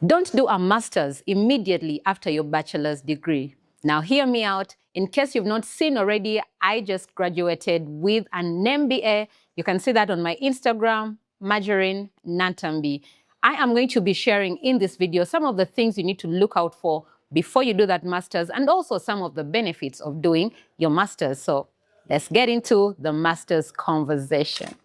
Don't do a master's immediately after your bachelor's degree. Now, hear me out. In case you've not seen already, I just graduated with an MBA. You can see that on my Instagram, Marjorie Nantambi. I am going to be sharing in this video some of the things you need to look out for before you do that master's, and also some of the benefits of doing your master's. So let's get into the master's conversation.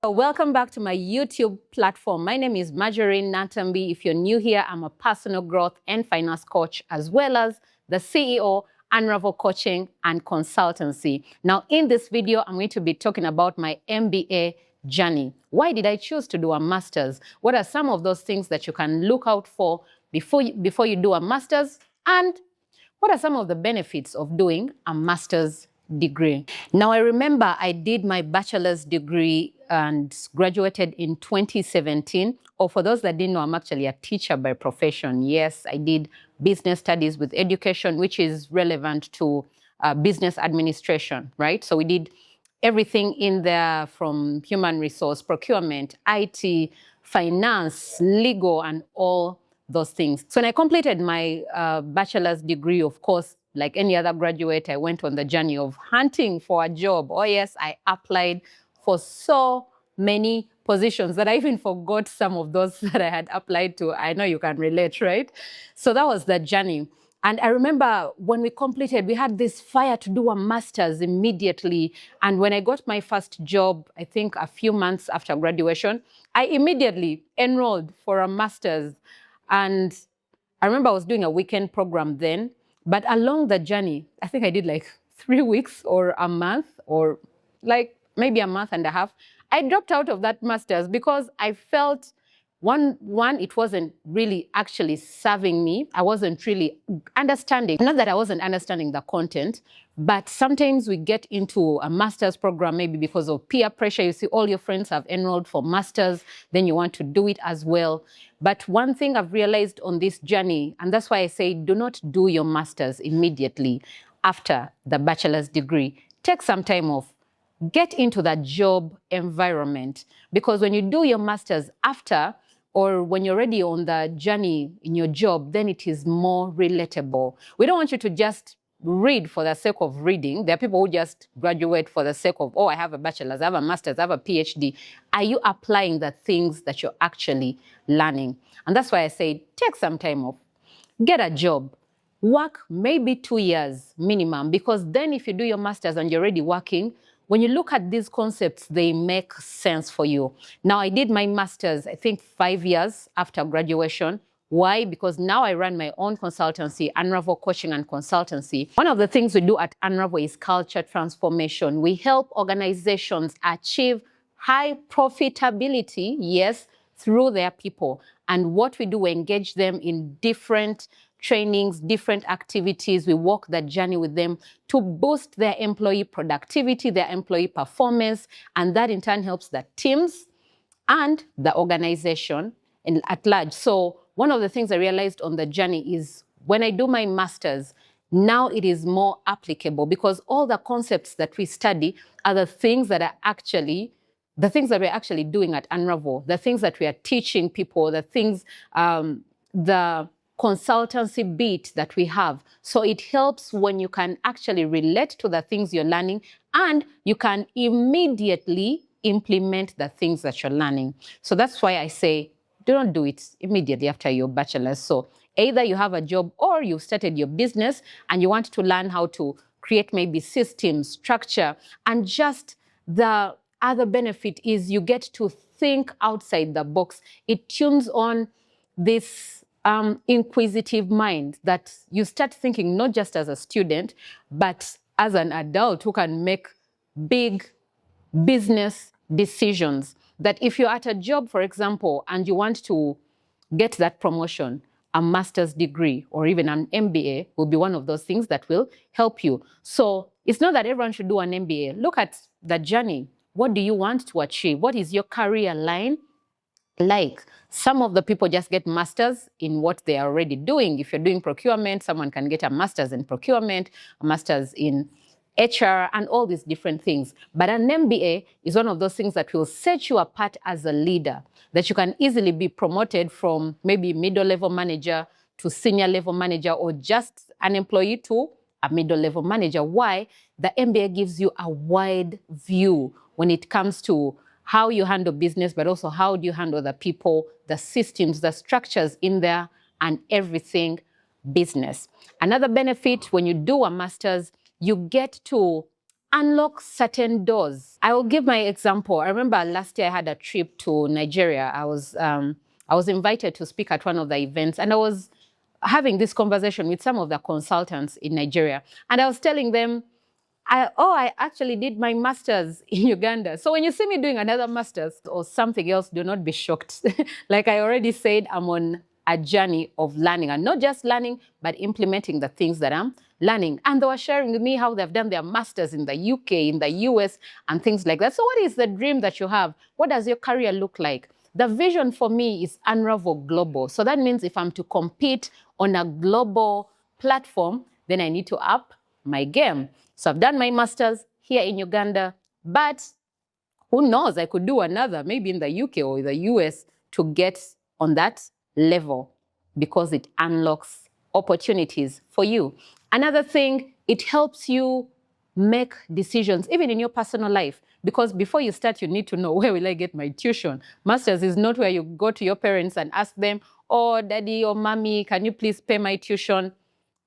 Welcome back to my YouTube platform. My name is Marjorie Nantambi. If you're new here, I'm a personal growth and finance coach, as well as the CEO, Unravel Coaching and Consultancy. Now, in this video, I'm going to be talking about my MBA journey. Why did I choose to do a master's? What are some of those things that you can look out for before you do a master's? And what are some of the benefits of doing a master's degree? Now, I remember I did my bachelor's degree and graduated in 2017. Or for those that didn't know, I'm actually a teacher by profession. Yes, I did business studies with education, which is relevant to business administration, right? So we did everything in there from human resource, procurement, IT, finance, legal, and all those things. So when I completed my bachelor's degree, of course, like any other graduate, I went on the journey of hunting for a job. Oh yes, I applied for so many positions that I even forgot some of those that I had applied to. I know you can relate, right? So that was the journey. And I remember when we completed, we had this fire to do a master's immediately. And when I got my first job, I think a few months after graduation, I immediately enrolled for a master's. And I remember I was doing a weekend program then, but along the journey, I think I did like 3 weeks or a month or like maybe a month and a half. I dropped out of that master's because I felt one, it wasn't really actually serving me. I wasn't really understanding, not that I wasn't understanding the content, but sometimes we get into a master's program maybe because of peer pressure. You see all your friends have enrolled for masters, then you want to do it as well. But one thing I've realized on this journey, and that's why I say do not do your master's immediately after the bachelor's degree. Take some time off. Get into that job environment, because when you do your master's after, or when you're already on the journey in your job, then it is more relatable. We don't want you to just read for the sake of reading. There are people who just graduate for the sake of, oh, I have a bachelor's, I have a master's, I have a PhD. Are you applying the things that you're actually learning? And that's why I say, take some time off, get a job, work maybe 2 years minimum, because then if you do your master's and you're already working, when you look at these concepts, they make sense for you. Now, I did my master's, I think 5 years after graduation. Why? Because now I run my own consultancy, Unravel Coaching and Consultancy. One of the things we do at Unravel is culture transformation. We help organizations achieve high profitability, yes, through their people. And what we do, we engage them in different trainings, different activities. We walk that journey with them to boost their employee productivity, their employee performance, and that in turn helps the teams and the organization at large. So one of the things I realized on the journey is when I do my master's, now it is more applicable, because all the concepts that we study are the things that are actually we're actually doing at Unravel, the things that we are teaching people, the things, the consultancy beat that we have. So it helps when you can actually relate to the things you're learning and you can immediately implement the things that you're learning. So that's why I say, do not do it immediately after your bachelor's. So either you have a job or you've started your business and you want to learn how to create maybe systems, structure, and just the other benefit is you get to think outside the box. It tunes on this inquisitive mind that you start thinking not just as a student, but as an adult who can make big business decisions. That if you're at a job, for example, and you want to get that promotion, a master's degree or even an MBA will be one of those things that will help you. So it's not that everyone should do an MBA. Look at the journey. What do you want to achieve? What is your career line like? Some of the people just get masters in what they are already doing. If you're doing procurement, someone can get a master's in procurement, a master's in HR, and all these different things. But an MBA is one of those things that will set you apart as a leader, that you can easily be promoted from maybe middle-level manager to senior-level manager, or just an employee to a middle-level manager. Why? The MBA gives you a wide view when it comes to how you handle business, but also how do you handle the people, the systems, the structures in there, and everything business. Another benefit when you do a master's, you get to unlock certain doors. I will give my example. I remember last year I had a trip to Nigeria. I was invited to speak at one of the events, and I was having this conversation with some of the consultants in Nigeria. And I was telling them, I actually did my master's in Uganda. So when you see me doing another master's or something else, do not be shocked. Like I already said, I'm on a journey of learning, and not just learning, but implementing the things that I'm learning. And they were sharing with me how they've done their masters in the UK, in the US, and things like that. So what is the dream that you have? What does your career look like? The vision for me is Unravel Global. So that means if I'm to compete on a global platform, then I need to up my game. So I've done my master's here in Uganda, but who knows, I could do another, maybe in the UK or the US, to get on that level, because it unlocks opportunities for you. Another thing, it helps you make decisions, even in your personal life, because before you start, you need to know, where will I get my tuition? Masters is not where you go to your parents and ask them, oh, daddy or mommy, can you please pay my tuition?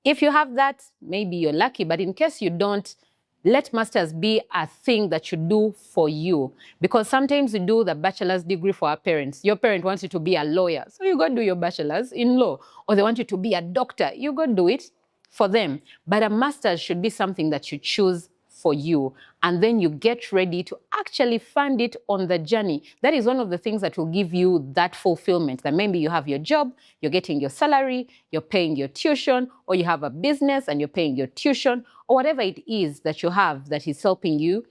If you have that, maybe you're lucky, but in case you don't, let masters be a thing that you do for you. Because sometimes you do the bachelor's degree for our parents. Your parent wants you to be a lawyer, so you go do your bachelor's in law. Or they want you to be a doctor, you go do it for them. But a master's should be something that you choose for you, and then you get ready to actually fund it on the journey. That is one of the things that will give you that fulfillment, that maybe you have your job, you're getting your salary, you're paying your tuition, or you have a business and you're paying your tuition, or whatever it is that you have that is helping you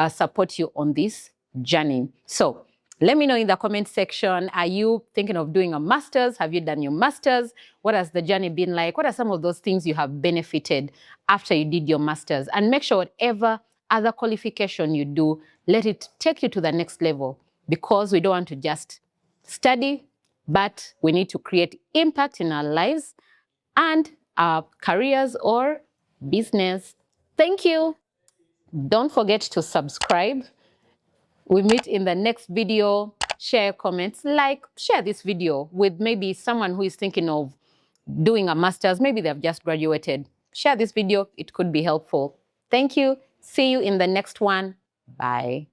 support you on this journey. So let me know in the comment section, are you thinking of doing a master's? Have you done your master's? What has the journey been like? What are some of those things you have benefited after you did your master's? And make sure whatever other qualification you do, let it take you to the next level, because we don't want to just study, but we need to create impact in our lives and our careers or business. Thank you. Don't forget to subscribe. We meet in the next video. Share comments, share this video with maybe someone who is thinking of doing a master's. Maybe they've just graduated. Share this video. It could be helpful. Thank you. See you in the next one. Bye.